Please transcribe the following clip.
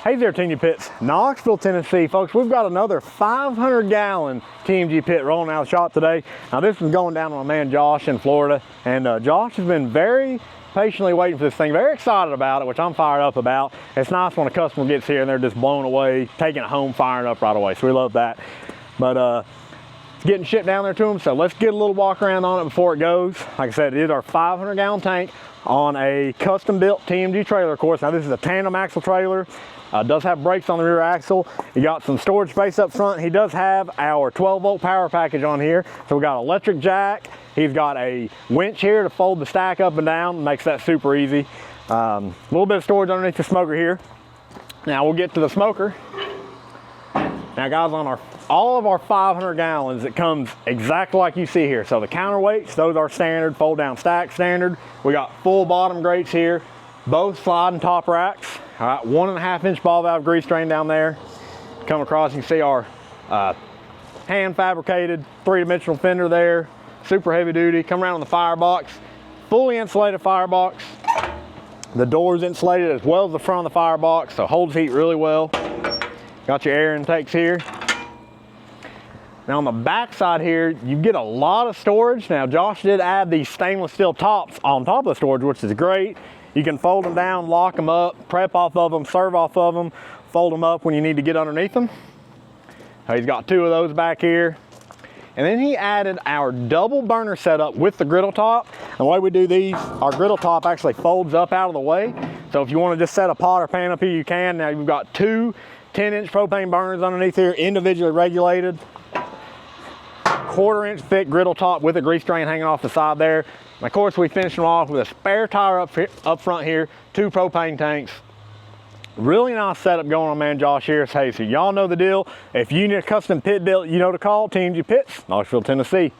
Hey there, TMG Pits, Knoxville, Tennessee. Folks, we've got another 500-gallon TMG pit rolling out of the shop today. Now, this is going down on my man Josh in Florida, and Josh has been very patiently waiting for this thing, very excited about it, which I'm fired up about. It's nice when a customer gets here and they're just blown away, taking it home, firing up right away, so we love that. But it's getting shipped down there to them, so let's get a little walk around on it before it goes. Like I said, it is our 500-gallon tank on a custom-built TMG trailer, of course. Now, this is a tandem axle trailer. Does have brakes on the rear axle. You got some storage space up front. He does have our 12-volt power package on here. So we got an electric jack. He's got a winch here to fold the stack up and down. Makes that super easy. A little bit of storage underneath the smoker here. Now we'll get to the smoker. Now guys, on all of our 500 gallons, it comes exactly like you see here. So the counterweights, those are standard, fold down stack standard. We got full bottom grates here, both sliding top racks. All right, 1.5-inch ball valve grease drain down there. Come across, you can see our hand fabricated 3-dimensional fender there. Super heavy duty. Come around on the firebox, fully insulated firebox. The door's insulated as well as the front of the firebox, so holds heat really well. Got your air intakes here. Now on the back side here, you get a lot of storage. Now Josh did add these stainless steel tops on top of the storage, which is great. You can fold them down, lock them up, prep off of them, serve off of them, fold them up when you need to get underneath them. He's got 2 of those back here. And then he added our double burner setup with the griddle top. And the way we do these, our griddle top actually folds up out of the way. So if you want to just set a pot or pan up here, you can. Now you've got 2 10-inch propane burners underneath here, individually regulated. 1/4-inch thick griddle top with a grease drain hanging off the side there. And of course, we finish them off with a spare tire up front here, 2 propane tanks. Really nice setup going on, man. Josh here. Hey, so y'all know the deal. If you need a custom pit built, you know to call TMG Pits, Knoxville, Tennessee.